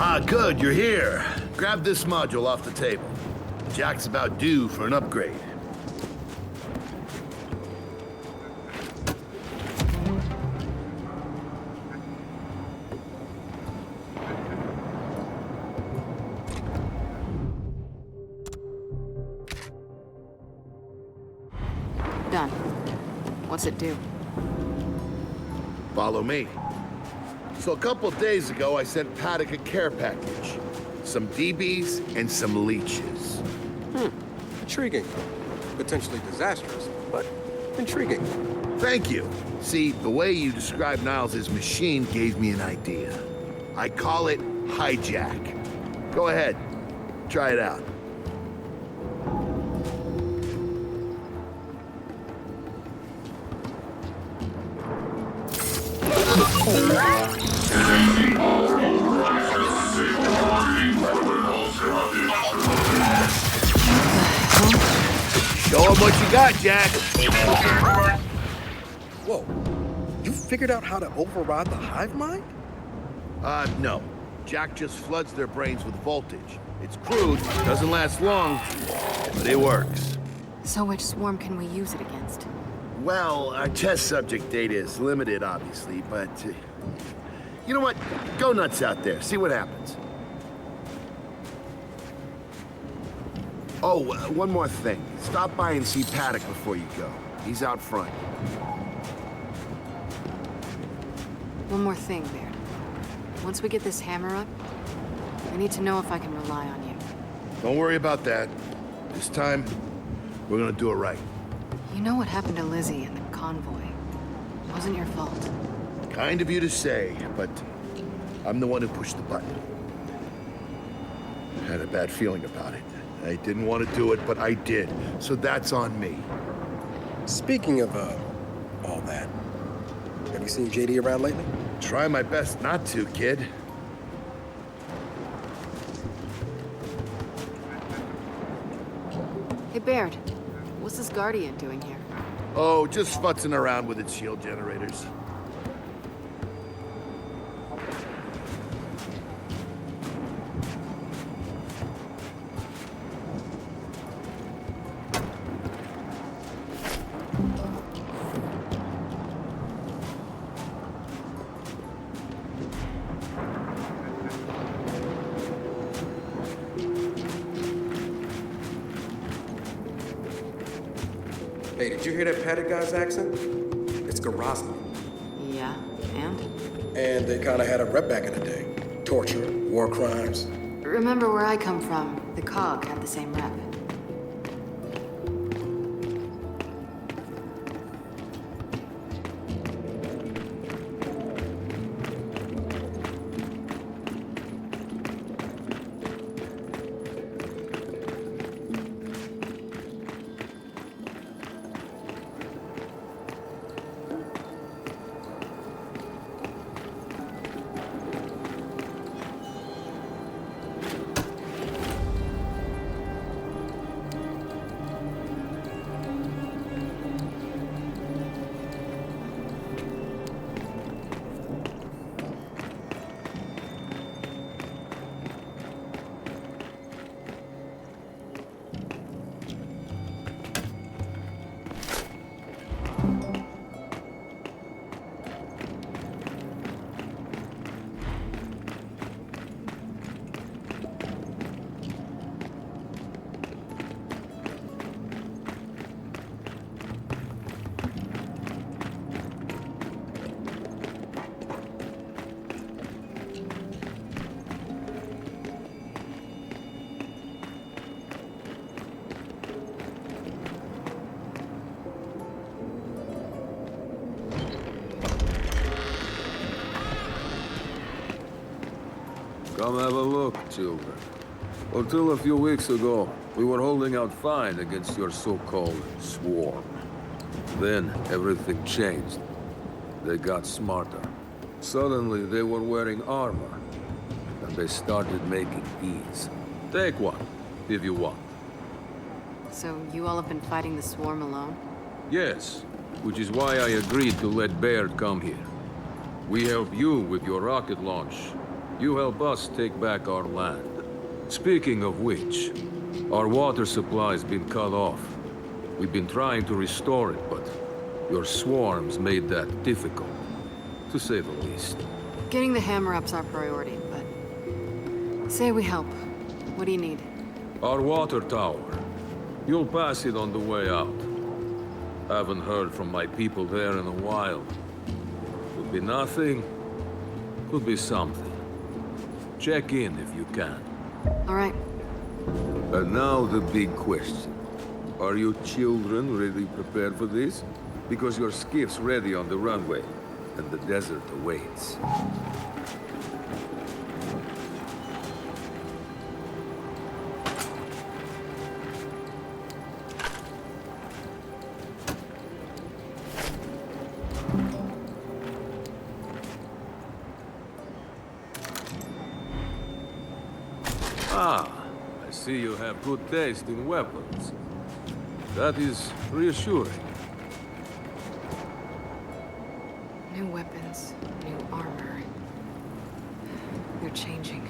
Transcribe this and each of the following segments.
Ah, good, you're here. Grab this module off the table. Jack's about due for an upgrade. Done. What's it do? Follow me. So a couple days ago, I sent Paddock a care package. Some DBs and some leeches. Intriguing. Potentially disastrous, but intriguing. Thank you. See, the way you described Niles' machine gave me an idea. I call it hijack. Go ahead. Try it out. Show 'em what you got, Jack. Whoa. You figured out how to override the hive mind? No. Jack just floods their brains with voltage. It's crude, doesn't last long, but it works. So which swarm can we use it against? Well, our test subject data is limited, obviously, but... you know what? Go nuts out there. See what happens. Oh, one more thing. Stop by and see Paddock before you go. He's out front. One more thing, Baird. Once we get this hammer up, I need to know if I can rely on you. Don't worry about that. This time, we're gonna do it right. You know what happened to Lizzie and the convoy. It wasn't your fault. Kind of you to say, but I'm the one who pushed the button. Had a bad feeling about it. I didn't want to do it, but I did. So that's on me. Speaking of, all that, have you seen JD around lately? Try my best not to, kid. Hey, Baird. What's this Guardian doing here? Oh, just futzing around with its shield generators. Hey, did you hear that Paddock guy's accent? It's Garosny. Yeah, and? And they kind of had a rep back in the day. Torture, war crimes. Remember where I come from, the COG had the same rep. Come have a look, children. Until a few weeks ago, we were holding out fine against your so-called swarm. Then, everything changed. They got smarter. Suddenly, they were wearing armor. And they started making these. Take one, if you want. So you all have been fighting the swarm alone? Yes, which is why I agreed to let Baird come here. We help you with your rocket launch. You help us take back our land. Speaking of which, our water supply's been cut off. We've been trying to restore it, but your swarms made that difficult, to say the least. Getting the hammer-up's our priority, but... Say we help. What do you need? Our water tower. You'll pass it on the way out. Haven't heard from my people there in a while. Could be nothing, could be something. Check in if you can. All right. And now the big question. Are you children really prepared for this? Because your skiff's ready on the runway, and the desert awaits. Ah, I see you have good taste in weapons. That is reassuring. New weapons, new armor. They're changing.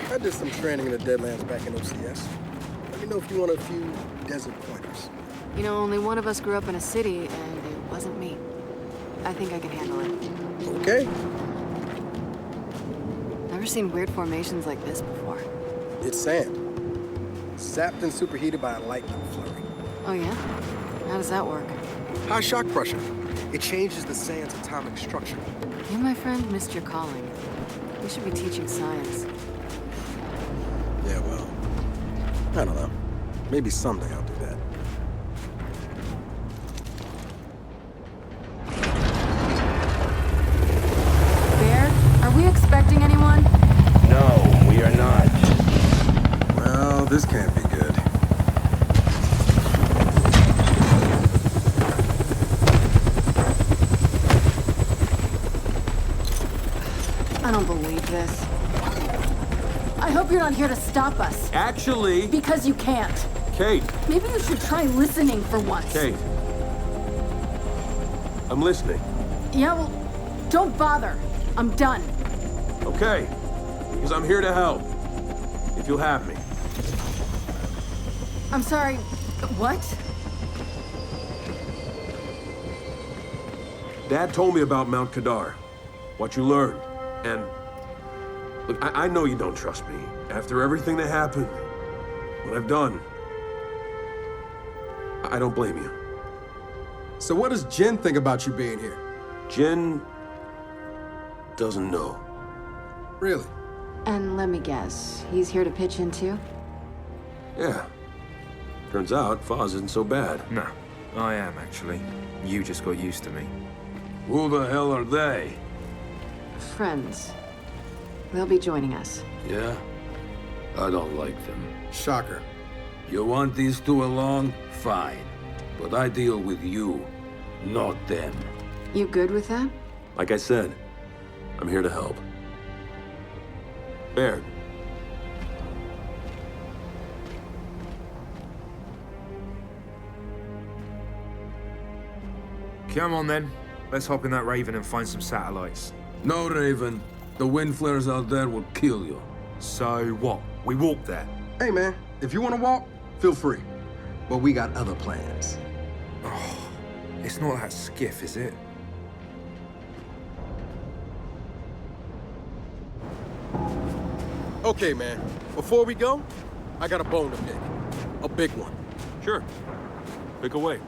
I did some training in the Deadlands back in OCS. Let me know if you want a few desert pointers. You know, only one of us grew up in a city, and it wasn't me. I think I can handle it. Okay. Never seen weird formations like this before. It's sand. Sapped and superheated by a lightning flurry. Oh yeah? How does that work? High shock pressure. It changes the sand's atomic structure. You, my friend, missed your calling. You should be teaching science. Yeah, well, I don't know. Maybe someday I'll do that. Bear, are we expecting anyone? No, we are not. Well, this can't be good. I don't believe this. I hope you're not here to stop us. Actually, Because you can't. Kate, Maybe you should try listening for once. Kate. I'm listening. Yeah, well, don't bother. I'm done. Okay. Because I'm here to help. If you'll have me. I'm sorry. What? Dad told me about Mount Kadar. What you learned. And look, I know you don't trust me. After everything that happened, what I've done, I don't blame you. So what does Jen think about you being here? Jen doesn't know. Really? And let me guess, he's here to pitch in too? Yeah. Turns out Foz isn't so bad. No, I am actually. You just got used to me. Who the hell are they? Friends. They'll be joining us. Yeah? I don't like them. Shocker. You want these two along? Fine. But I deal with you, not them. You good with that? Like I said, I'm here to help. Baird. Come on then. Let's hop in that Raven and find some satellites. No, Raven. The wind flares out there will kill you. So what? We walk there. Hey, man, if you want to walk, feel free. But we got other plans. It's not that skiff, is it? Okay, man, before we go, I got a bone to pick. A big one. Sure. Pick away.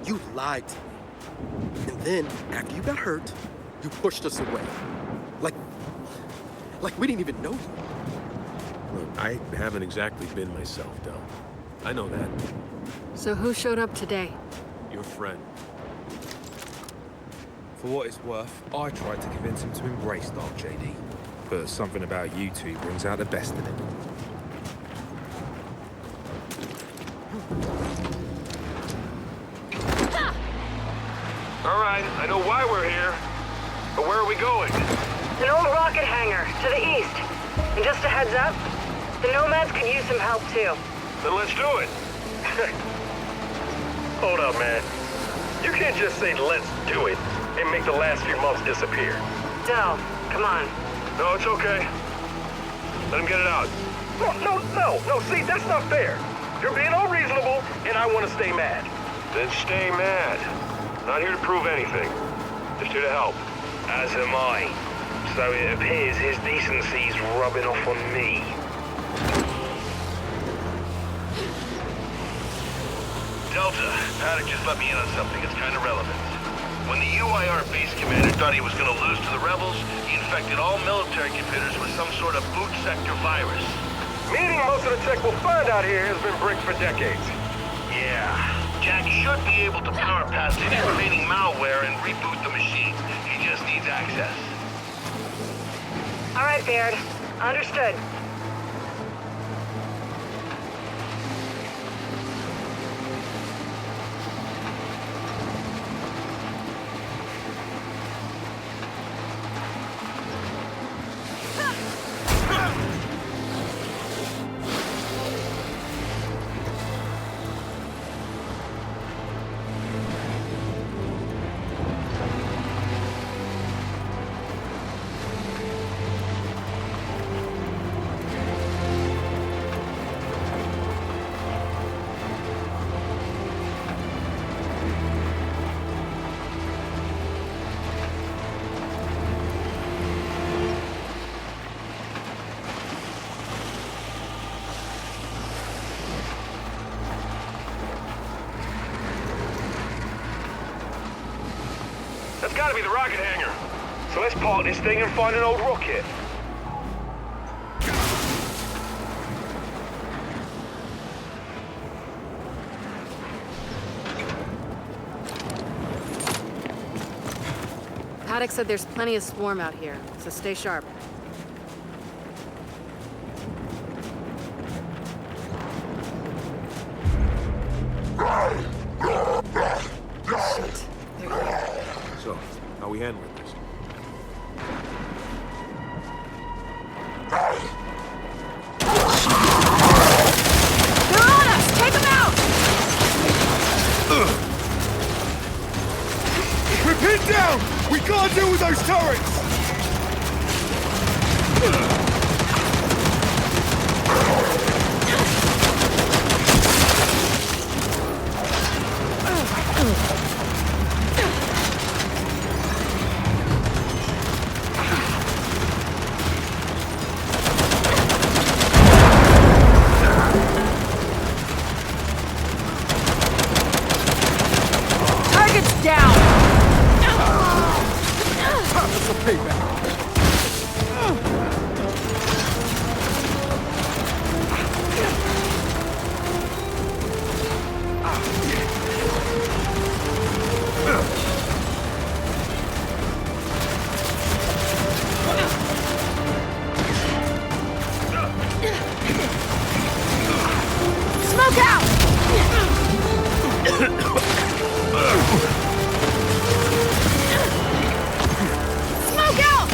You lied to me. And then, after you got hurt, you pushed us away. Like we didn't even know you. Look, I haven't exactly been myself, Del. I know that. So who showed up today? Your friend. For what it's worth, I tried to convince him to embrace Dark JD. But something about you two brings out the best in him. All right, I know why we're here. But where are we going? An old rocket hangar, to the east. And just a heads up, the Nomads could use some help too. Then let's do it. Hold up, man. You can't just say let's do it and make the last few months disappear. Del, come on. No, it's okay. Let him get it out. No, see, that's not fair. You're being unreasonable, and I want to stay mad. Then stay mad. Not here to prove anything. Just here to help. As am I. So it appears his decency's rubbing off on me. Delta, Paddock just let me in on something that's kind of relevant. When the UIR base commander thought he was going to lose to the rebels, he infected all military computers with some sort of boot sector virus. Meaning most of the tech we'll find out here has been bricked for decades. Yeah. Jack should be able to power past any remaining malware and reboot the machine. He just needs access. All right, Baird. Understood. That's gotta be the rocket hangar. So let's park this thing and find an old rocket. Paddock said there's plenty of swarm out here, so stay sharp. Shit. They're here. So, how we handling this? They're on us! Take them out! We're pinned down! We can't deal with those turrets! Target's down! That's a payback. Smoke out! Smoke out!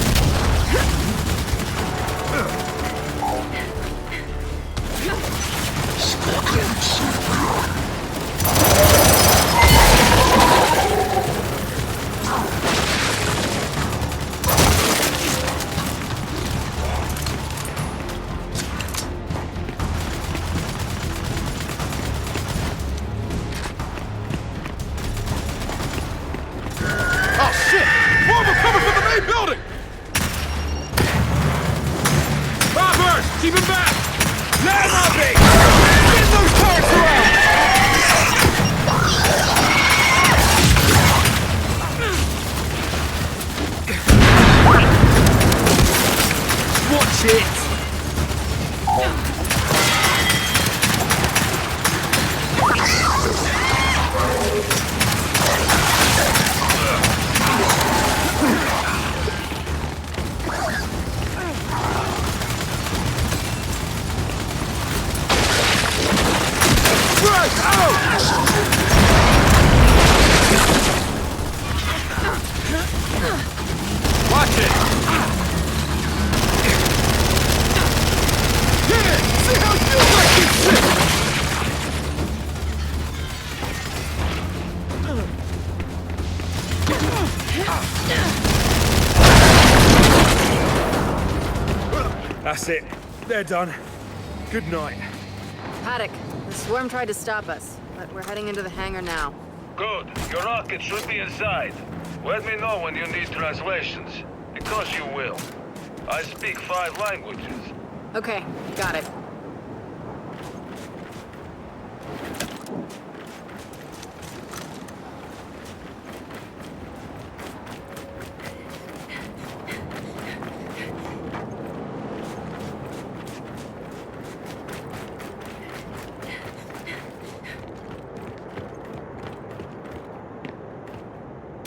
Oh shit! More of them coming from the main building! Robbers! Keep him back! Let him up, Get those turrets around! That's it. They're done. Good night. Paddock, the swarm tried to stop us, but we're heading into the hangar now. Good. Your rocket should be inside. Let me know when you need translations, because you will. I speak 5 languages. Okay, got it.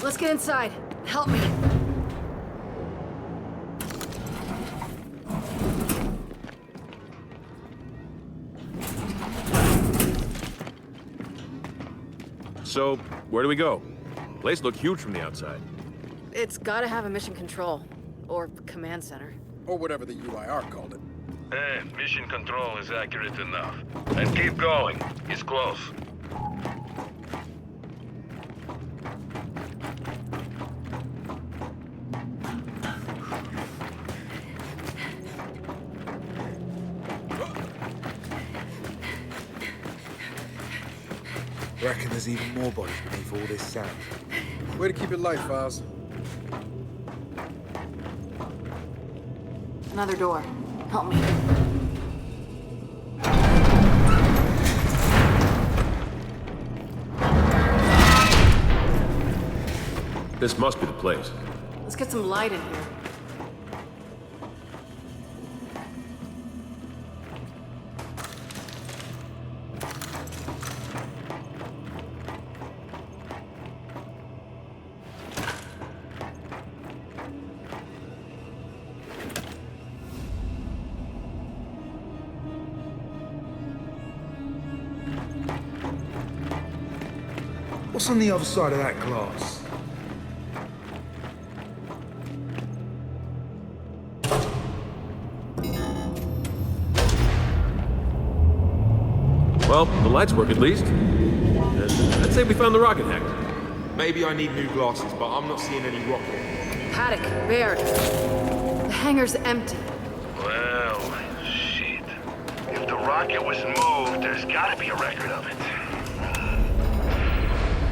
Let's get inside. Help me. So, where do we go? Place looked huge from the outside. It's gotta have a mission control. Or command center. Or whatever the UIR called it. Mission control is accurate enough. And keep going. It's close. Reckon there's even more bodies beneath all this sand. Way to keep it light, Foz. Another door. Help me. This must be the place. Let's get some light in here. What's on the other side of that glass? Well, the lights work at least. I'd say we found the rocket hack. Maybe I need new glasses, but I'm not seeing any rocket. Paddock, Baird. The hangar's empty. Well, shit. If the rocket was moved, there's gotta be a record of it.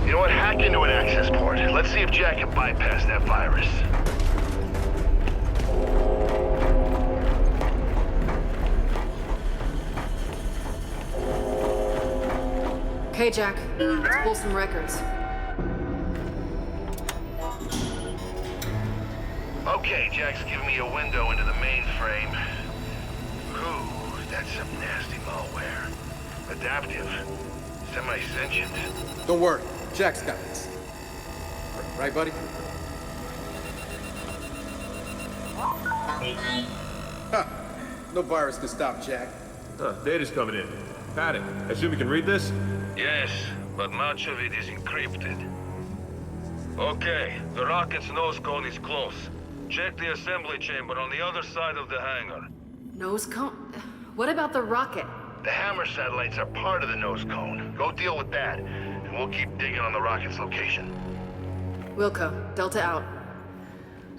You know what? Hack into an access port. Let's see if Jack can bypass that virus. Okay, Jack. Let's pull some records. Okay, Jack's giving me a window into the mainframe. Ooh, that's some nasty malware. Adaptive. Semi-sentient. Don't worry, Jack's got this. Right, buddy? Ha! No virus can stop Jack. Data's coming in. Paddock, I assume you can read this? Yes, but much of it is encrypted. Okay, the rocket's nose cone is close. Check the assembly chamber on the other side of the hangar. Nose cone? What about the rocket? The hammer satellites are part of the nose cone. Go deal with that, and we'll keep digging on the rocket's location. Wilco, Delta out.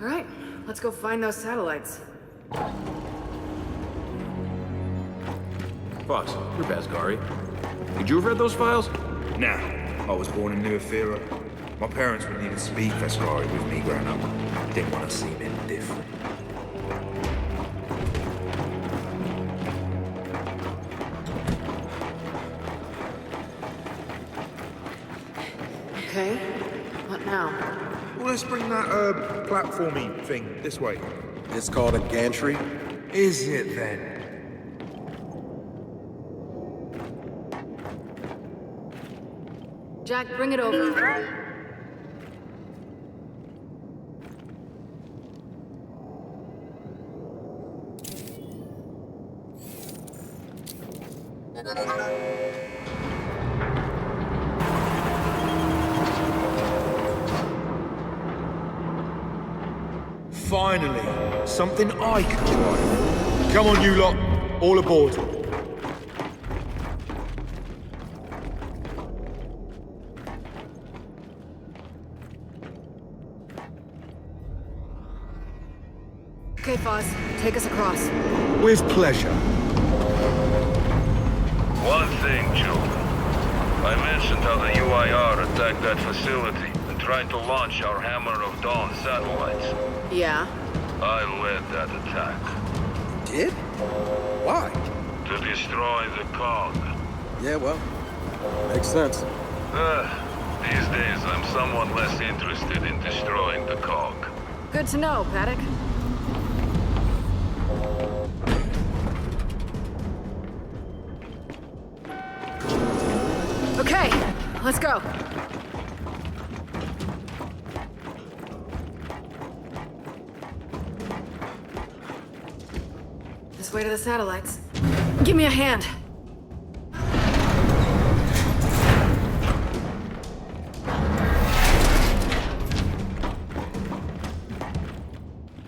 All right, let's go find those satellites. Fox, you're Basgari. Did you have read those files? Nah, I was born in New Ephyra. My parents wouldn't even speak Vascari with me growing up. Didn't want to seem any different. Okay, what now? Well, let's bring that, platformy thing this way. It's called a gantry. Is it then? Jack, bring it over. Finally, something I can drive. Come on, you lot. All aboard. Okay, Foz, take us across. With pleasure. One thing, children. I mentioned how the UIR attacked that facility and tried to launch our Hammer of Dawn satellites. Yeah? I led that attack. Did? Why? To destroy the cog. Yeah, well, makes sense. These days I'm somewhat less interested in destroying the cog. Good to know, Paddock. Okay, let's go. This way to the satellites. Give me a hand.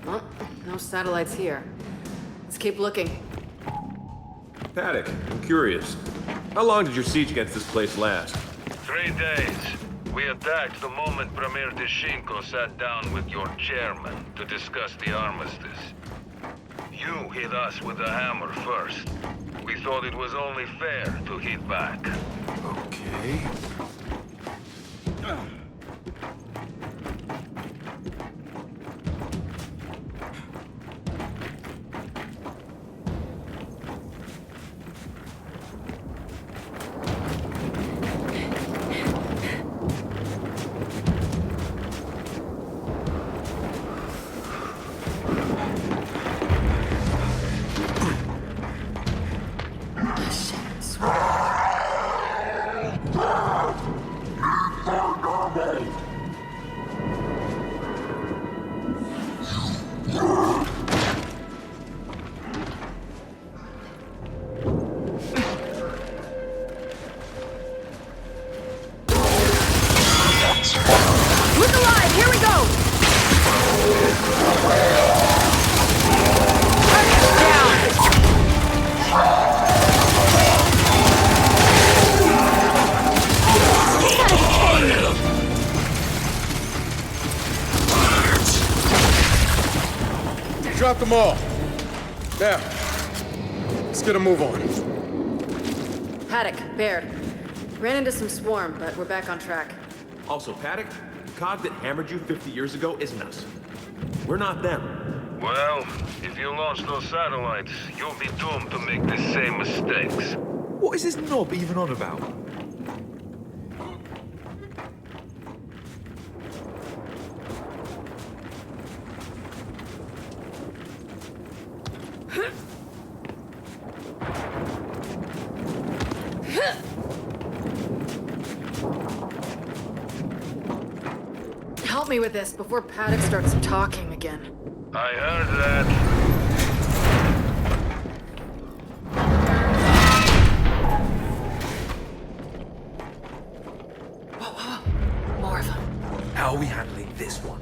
Well, no satellites here. Let's keep looking. Paddock, I'm curious. How long did your siege against this place last? 3 days. We attacked the moment Premier Deshinko sat down with your chairman to discuss the armistice. You hit us with the hammer first. We thought it was only fair to hit back. Okay. Look alive! Here we go! Drop them all. Now, let's get a move on. Paddock, Baird. Ran into some swarm, but we're back on track. Also, Paddock, the cog that hammered you 50 years ago isn't us. We're not them. Well, if you launch those satellites, you'll be doomed to make the same mistakes. What is this knob even on about? Help me with this before Paddock starts talking again. I heard that. More of them. How are we handling this one?